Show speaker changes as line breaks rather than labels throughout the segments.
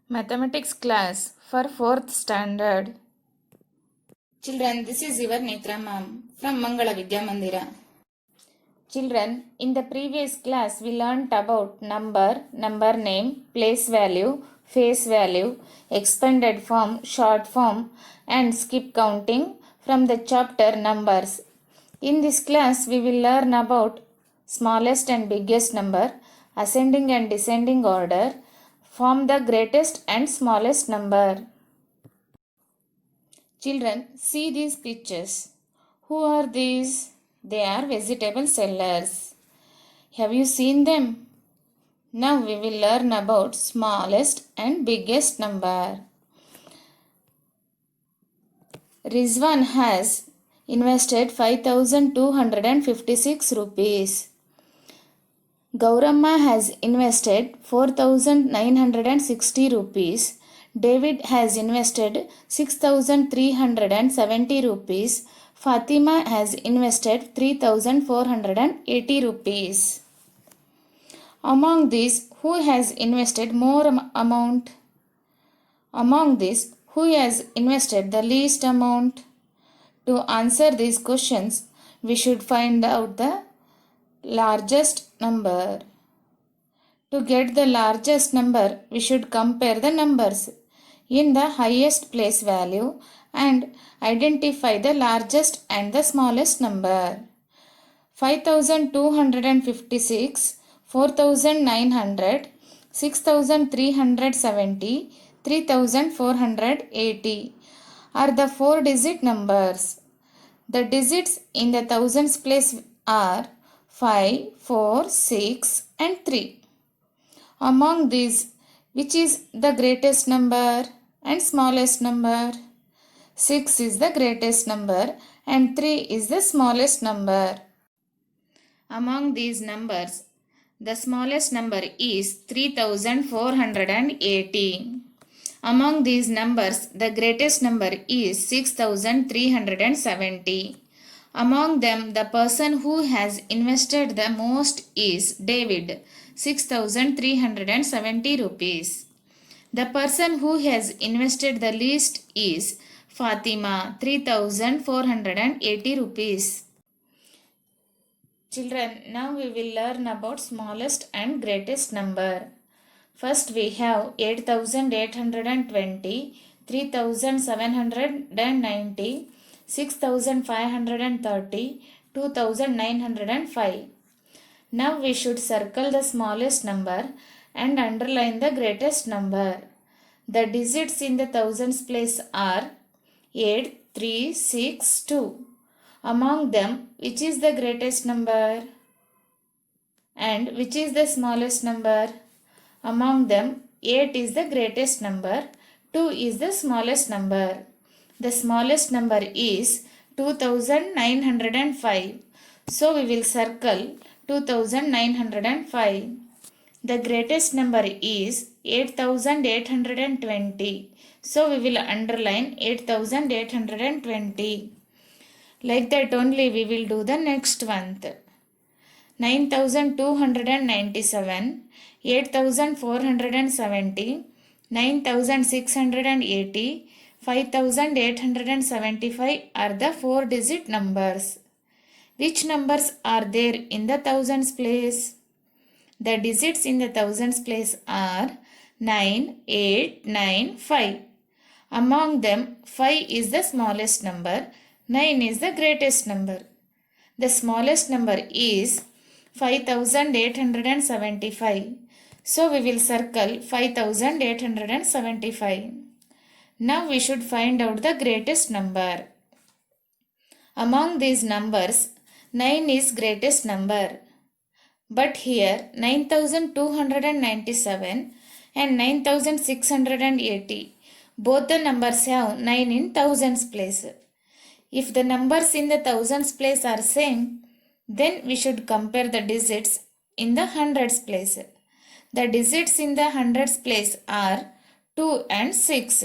Mathematics class for 4th standard. Children, this is your Netra ma'am from Mangala Vidya Mandira. Children, in the previous class we learnt about number, number name, place value, face value, expanded form, short form and skip counting from the chapter numbers. In this class we will learn about smallest and biggest number, ascending and descending order, form the greatest and smallest number. Children, see these pictures. Who are these? They are vegetable sellers. Have you seen them? Now we will learn about smallest and biggest number. Rizwan has invested 5,256 rupees. Gauramma has invested 4,960 rupees. David has invested 6,370 rupees. Fatima has invested 3,480 rupees. Among these, who has invested more amount? Among these, who has invested the least amount? To answer these questions, we should find out the largest number. To get the largest number, we should compare the numbers in the highest place value and identify the largest and the smallest number. 5,256, 4,900, 6,370, 3,480 are the 4-digit numbers. The digits in the thousands place are 5, 4, 6 and 3. Among these, which is the greatest number and smallest number? 6 is the greatest number and 3 is the smallest number. Among these numbers, the smallest number is 3,480. Among these numbers, the greatest number is 6,370. Among them, the person who has invested the most is David, 6,370 rupees. The person who has invested the least is Fatima, 3,480 rupees. Children, now we will learn about smallest and greatest number. First we have 8,820, 3,790, 6,530, 2,905. Now we should circle the smallest number and underline the greatest number. The digits in the thousands place are 8, 3, 6, 2. Among them, which is the greatest number? And which is the smallest number? Among them, 8 is the greatest number, 2 is the smallest number. The smallest number is 2,905. So we will circle 2,905. The greatest number is 8,820. So we will underline 8,820. Like that only we will do the next one. 9,297, 8,470, 9,680, 5,875 are the 4-digit numbers. Which numbers are there in the thousands place? The digits in the thousands place are 9, 8, 9, 5. Among them, 5 is the smallest number, 9 is the greatest number. The smallest number is 5,875. So we will circle 5,875. Now we should find out the greatest number. Among these numbers, 9 is greatest number. But here 9,297 and 9,680, both the numbers have 9 in thousands place. If the numbers in the thousands place are same, then we should compare the digits in the hundreds place. The digits in the hundreds place are 2 and 6.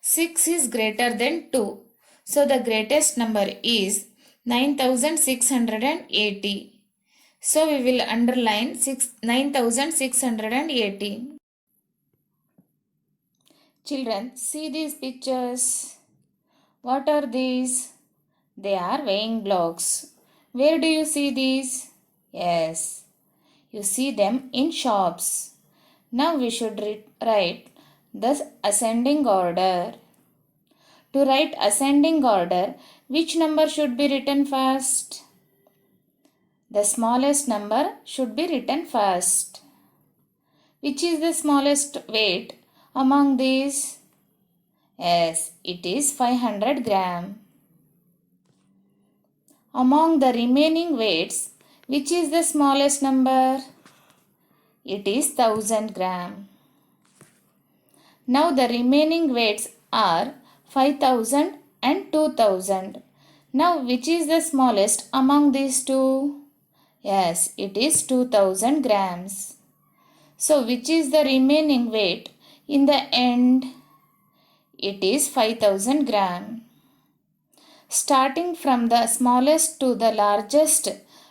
6 is greater than 2. So the greatest number is 9,680. So we will underline 9,680. Children, see these pictures. What are these? They are weighing blocks. Where do you see these? Yes, you see them in shops. Now we should write the ascending order. To write ascending order, which number should be written first? The smallest number should be written first. Which is the smallest weight among these? Yes, it is 500 gram. Among the remaining weights, which is the smallest number? It is 1000 gram. Now the remaining weights are 5000 and 2000. Now which is the smallest among these two? Yes, it is 2000 grams. So which is the remaining weight in the end? It is 5000 gram. Starting from the smallest to the largest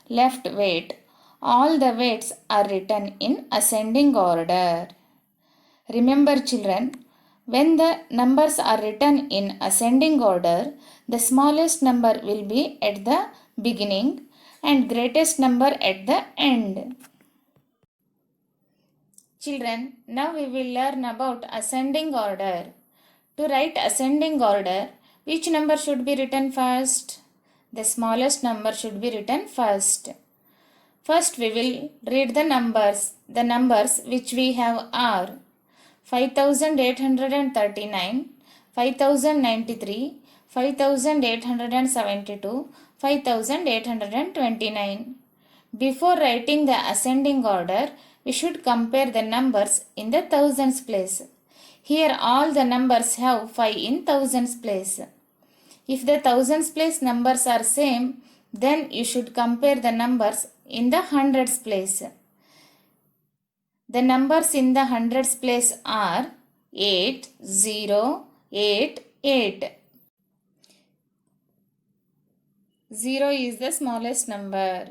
left weight, all the weights are written in ascending order. Remember children, when the numbers are written in ascending order, the smallest number will be at the beginning and greatest number at the end. Children, now we will learn about ascending order. To write ascending order, which number should be written first? The smallest number should be written first. First we will read the numbers. The numbers which we have are 5839, 5093, 5872, 5829. Before writing the ascending order, we should compare the numbers in the thousands place. Here all the numbers have 5 in thousands place. If the thousands place numbers are same, then you should compare the numbers in the hundreds place. The numbers in the hundreds place are 8, 0, 8, 8. 0 is the smallest number.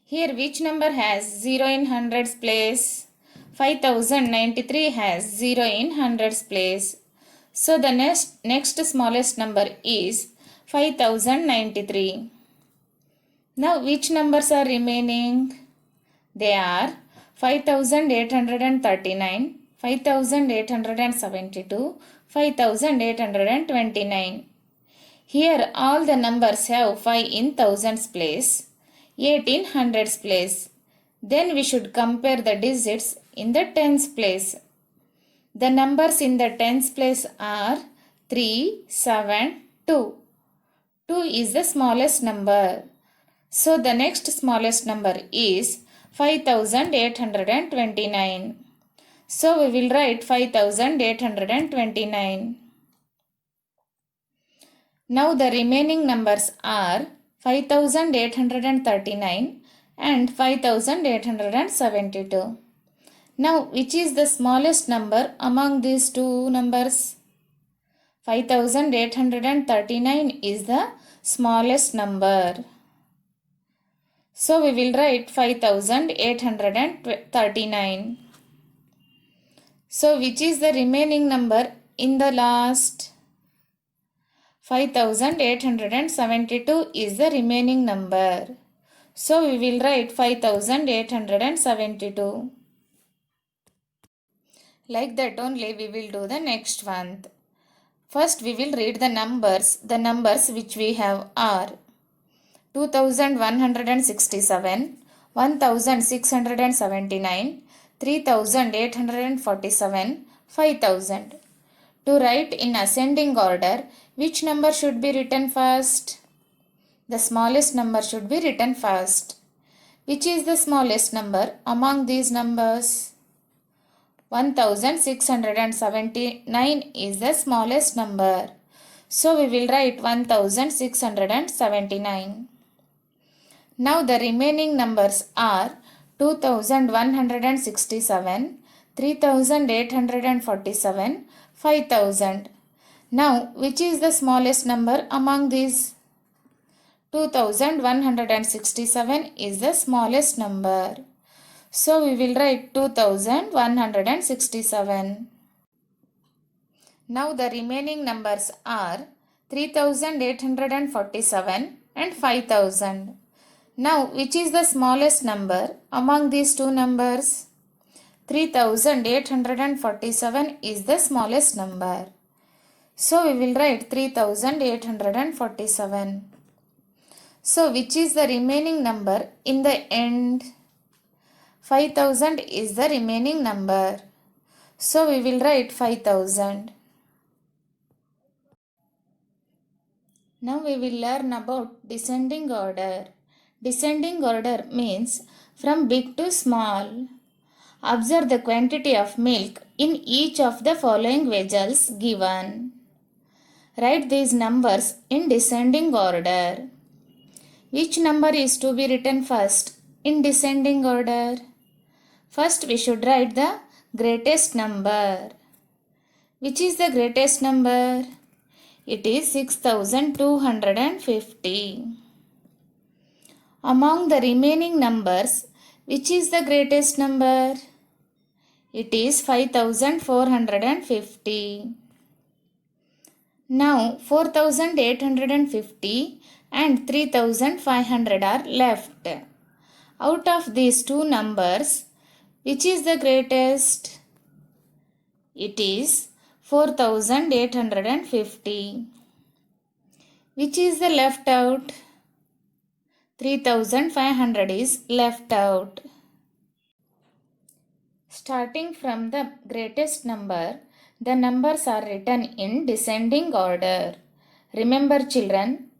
Here which number has 0 in hundreds place? 5093 has 0 in hundreds place. So the next smallest number is 5093. Now which numbers are remaining? They are 5839, 5872, 5829. Here all the numbers have 5 in thousands place, 8 in hundreds place. Then we should compare the digits in the tens place. The numbers in the tens place are 3, 7, 2. 2 is the smallest number. So the next smallest number is 5829. So we will write 5829. Now the remaining numbers are 5839 and 5872. Now which is the smallest number among these two numbers? 5839 is the smallest number. So we will write 5839. So which is the remaining number in the last? 5872 is the remaining number. So we will write 5872. Like that only we will do the next one. First we will read the numbers. The numbers which we have are 2167, 1679, 3847, 5000. To write in ascending order, which number should be written first? The smallest number should be written first. Which is the smallest number among these numbers? 1679 is the smallest number. So we will write 1679. Now the remaining numbers are 2167, 3847, 5000. Now which is the smallest number among these? 2167 is the smallest number. So we will write 2167. Now the remaining numbers are 3847 and 5000. Now which is the smallest number among these two numbers? 3847 is the smallest number. So we will write 3847. So which is the remaining number in the end? 5000 is the remaining number. So we will write 5000. Now we will learn about descending order. Descending order means from big to small. Observe the quantity of milk in each of the following vessels given. Write these numbers in descending order. Which number is to be written first in descending order? First we should write the greatest number. Which is the greatest number? It is 6250. Among the remaining numbers, which is the greatest number? It is 5450. Now 4850 and 3500 are left. Out of these two numbers, which is the greatest? It is 4850. Which is the left out? 3500 is left out. Starting from the greatest number, the numbers are written in descending order. Remember children,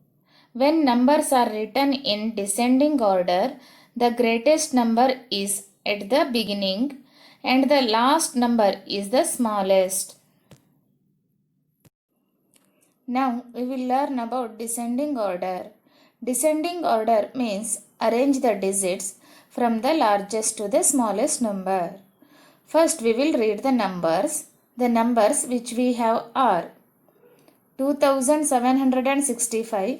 when numbers are written in descending order, the greatest number is at the beginning and the last number is the smallest. Now we will learn about descending order. Descending order means arrange the digits from the largest to the smallest number. First we will read the numbers. The numbers which we have are 2765,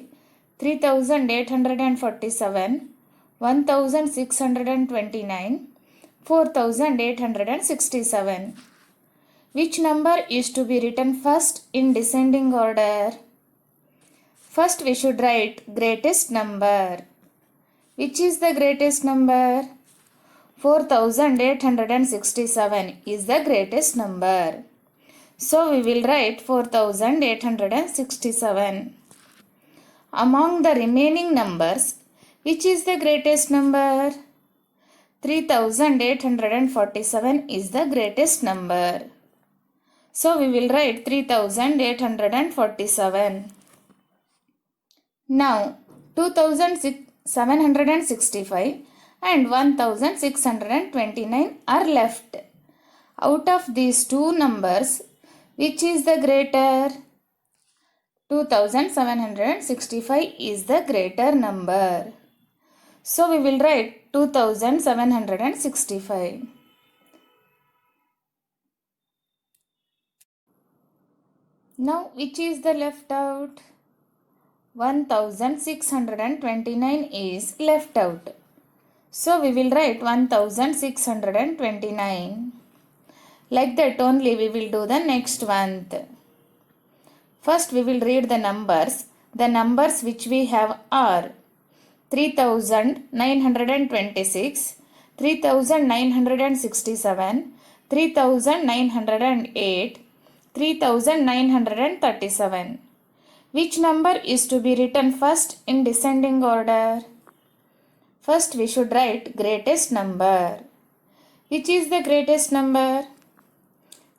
3847, 1629, 4867. Which number is to be written first in descending order? First we should write greatest number. Which is the greatest number? 4867 is the greatest number. So we will write 4867. Among the remaining numbers, which is the greatest number? 3847 is the greatest number. So we will write 3847. Now 2765 and 1629 are left. Out of these two numbers, which is the greater? 2765 is the greater number. So we will write 2765. Now which is the left out? 1629 is left out. So we will write 1629. Like that only we will do the next one. First we will read the numbers. The numbers which we have are 3926, 3967, 3908, 3937. Which number is to be written first in descending order? First we should write greatest number. Which is the greatest number?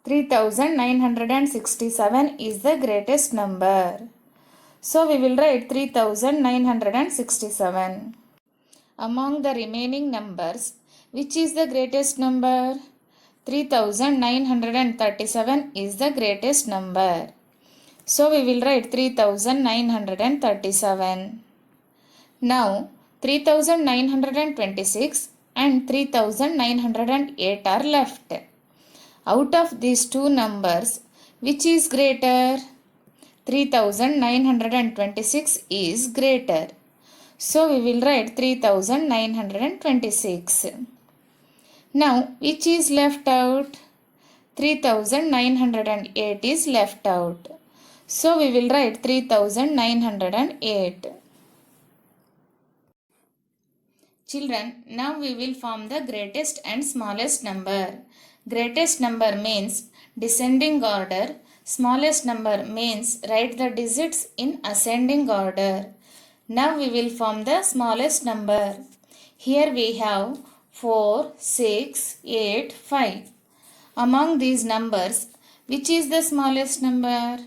3967 is the greatest number. So we will write 3967. Among the remaining numbers, which is the greatest number? 3937 is the greatest number. So we will write 3937. Now 3926 and 3908 are left. Out of these two numbers, which is greater? 3926 is greater. So we will write 3926. Now which is left out? 3908 is left out. So we will write 3908. Children, now we will form the greatest and smallest number. Greatest number means descending order. Smallest number means write the digits in ascending order. Now we will form the smallest number. Here we have 4, 6, 8, 5. Among these numbers, which is the smallest number?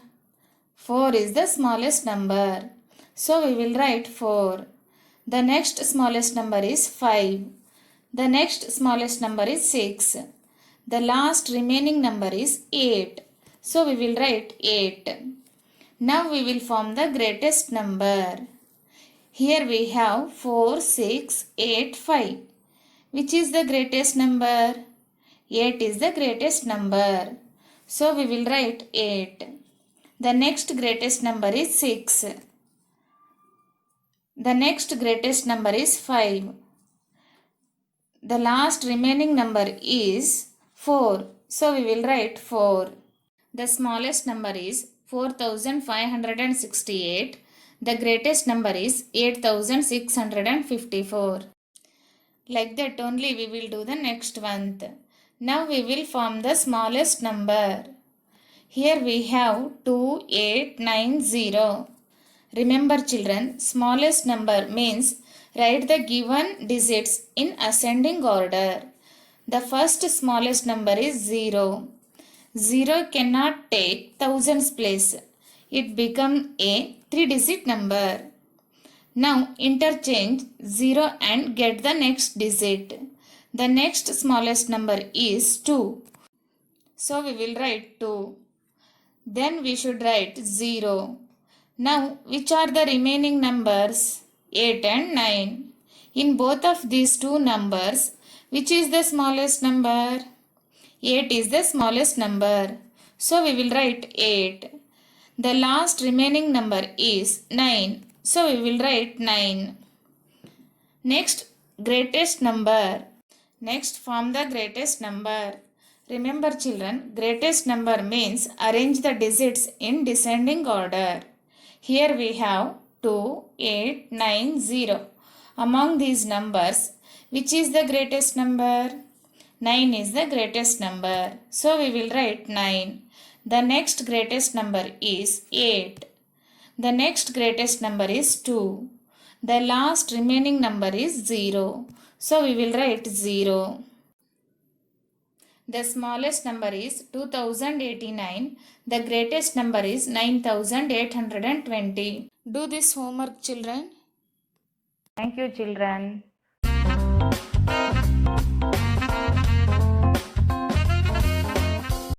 4 is the smallest number. So we will write 4. The next smallest number is 5. The next smallest number is 6. The last remaining number is 8. So we will write 8. Now we will form the greatest number. Here we have 4, 6, 8, 5. Which is the greatest number? 8 is the greatest number. So we will write 8. The next greatest number is 6. The next greatest number is 5. The last remaining number is 4. So we will write 4. The smallest number is 4568. The greatest number is 8654. Like that only we will do the next one. Now we will form the smallest number. Here we have 2890. Remember children, smallest number means write the given digits in ascending order. The first smallest number is 0. 0 cannot take thousands place. It becomes a 3-digit number. Now interchange 0 and get the next digit. The next smallest number is 2. So we will write 2. Then we should write 0. Now which are the remaining numbers? 8 and 9. In both of these two numbers, which is the smallest number? 8 is the smallest number. So we will write 8. The last remaining number is 9. So we will write 9. Next, greatest number. Next, form the greatest number. Remember children, greatest number means arrange the digits in descending order. Here we have 2, 8, 9, 0. Among these numbers, which is the greatest number? 9 is the greatest number. So we will write 9. The next greatest number is 8. The next greatest number is 2. The last remaining number is 0. So we will write 0. The smallest number is 2089. The greatest number is 9820. Do this homework children.
Thank you children.